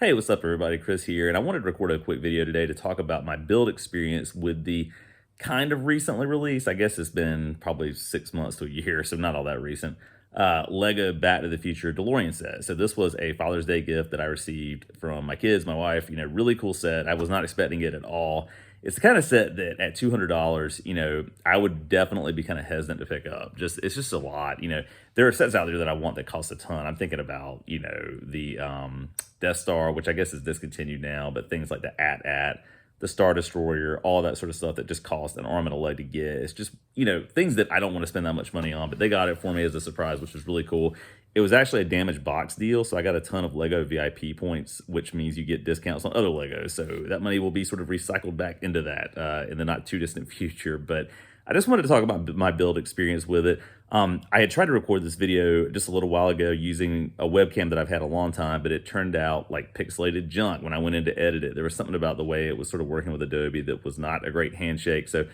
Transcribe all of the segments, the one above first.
Hey, what's up, everybody? Chris here, and I wanted to record a quick video today to talk about my build experience with the kind of recently released, I guess it's been probably 6 months to a year, so not all that recent, Lego Back to the Future DeLorean set. So this was a Father's Day gift that I received from my kids, my wife, really cool set. I was not expecting it at all. It's the kind of set that at $200, I would definitely be kind of hesitant to pick up. It's just a lot. There are sets out there that I want that cost a ton. I'm thinking about, the Death Star, which I guess is discontinued now, but things like the AT-AT, the Star Destroyer, all that sort of stuff that just cost an arm and a leg to get. It's just, things that I don't want to spend that much money on, but they got it for me as a surprise, which was really cool. It was actually a damaged box deal, so I got a ton of Lego VIP points, which means you get discounts on other Legos. So that money will be sort of recycled back into that in the not too distant future. But I just wanted to talk about my build experience with it. I had tried to record this video just a little while ago using a webcam that I've had a long time, but it turned out like pixelated junk when I went in to edit it. There was something about the way it was sort of working with Adobe that was not a great handshake. So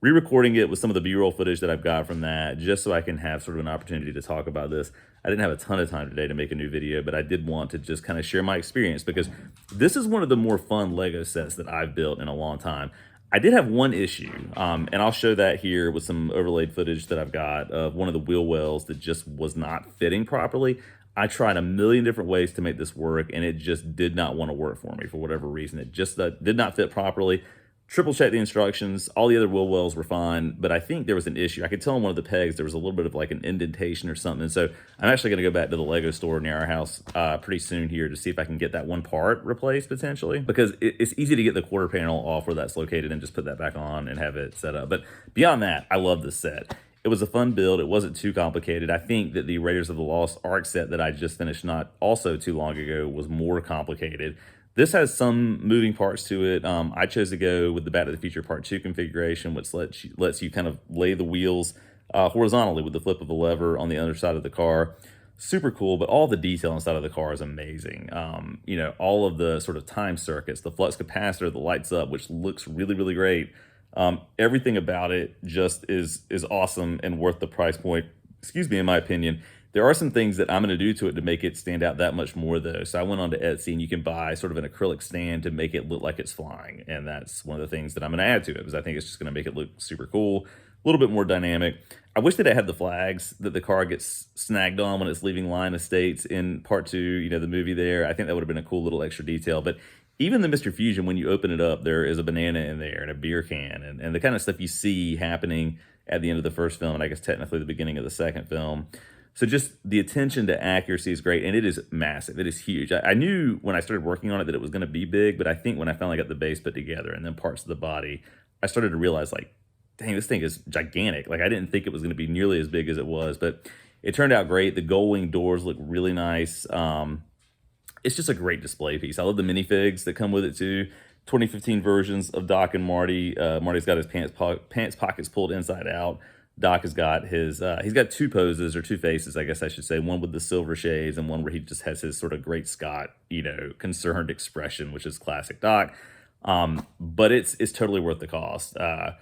re-recording it with some of the B-roll footage that I've got from that, just so I can have sort of an opportunity to talk about this. I didn't have a ton of time today to make a new video, but I did want to just kind of share my experience because this is one of the more fun Lego sets that I've built in a long time. I did have one issue, and I'll show that here with some overlaid footage that I've got of one of the wheel wells that just was not fitting properly. I tried a million different ways to make this work, and it just did not want to work for me for whatever reason. It just did not fit properly. Triple check the instructions. All the other wheel wells were fine, but I think there was an issue. I could tell on one of the pegs there was a little bit of like an indentation or something. So I'm actually going to go back to the Lego store near our house pretty soon here to see if I can get that one part replaced potentially, because it's easy to get the quarter panel off where that's located and just put that back on and have it set up. But beyond that, I love this set. It was a fun build. It wasn't too complicated. I think that the Raiders of the Lost Ark set that I just finished not also too long ago was more complicated. This has some moving parts to it. I chose to go with the Back to the Future Part 2 configuration, which lets you kind of lay the wheels horizontally with the flip of a lever on the other side of the car. Super cool, but all the detail inside of the car is amazing. All of the sort of time circuits, the flux capacitor that lights up, which looks really, really great. Everything about it just is awesome and worth the price point, excuse me, in my opinion. There are some things that I'm going to do to it to make it stand out that much more, though. So I went on to Etsy, and you can buy sort of an acrylic stand to make it look like it's flying. And that's one of the things that I'm going to add to it because I think it's just going to make it look super cool, a little bit more dynamic. I wish that it had the flags that the car gets snagged on when it's leaving Line Estates in Part 2, the movie there. I think that would have been a cool little extra detail. But even the Mr. Fusion, when you open it up, there is a banana in there and a beer can and the kind of stuff you see happening at the end of the first film, and I guess technically the beginning of the second film. So just the attention to accuracy is great, and it is massive. It is huge. I knew when I started working on it that it was going to be big, but I think when I finally got the base put together and then parts of the body, I started to realize, like, dang, this thing is gigantic. Like, I didn't think it was going to be nearly as big as it was, but it turned out great. The gold wing doors look really nice. It's just a great display piece. I love the minifigs that come with it, too. 2015 versions of Doc and Marty. Marty's got his pants pockets pulled inside out. Doc has got his, he's got two poses or two faces, I guess I should say, one with the silver shades and one where he just has his sort of great Scott, concerned expression, which is classic Doc. But it's totally worth the cost. I'm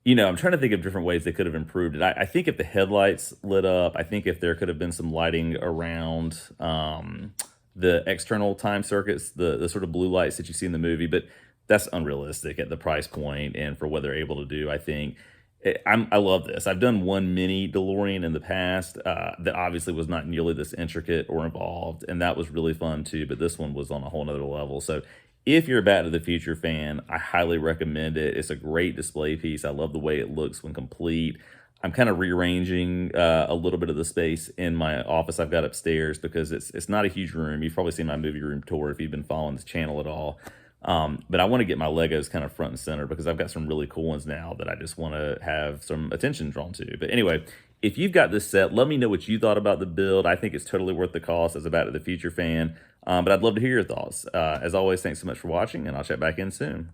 trying to think of different ways they could have improved it. I think if the headlights lit up, I think if there could have been some lighting around the external time circuits, the sort of blue lights that you see in the movie, but that's unrealistic at the price point and for what they're able to do, I think. I love this. I've done one mini DeLorean in the past that obviously was not nearly this intricate or involved, and that was really fun too, but this one was on a whole nother level. So if you're a Back to the Future fan, I highly recommend it. It's a great display piece. I love the way it looks when complete. I'm kind of rearranging a little bit of the space in my office I've got upstairs because it's not a huge room. You've probably seen my movie room tour if you've been following this channel at all. But I want to get my Legos kind of front and center because I've got some really cool ones now that I just want to have some attention drawn to. But anyway, if you've got this set, let me know what you thought about the build. I think it's totally worth the cost as a Back to the Future fan. But I'd love to hear your thoughts. As always, thanks so much for watching, and I'll check back in soon.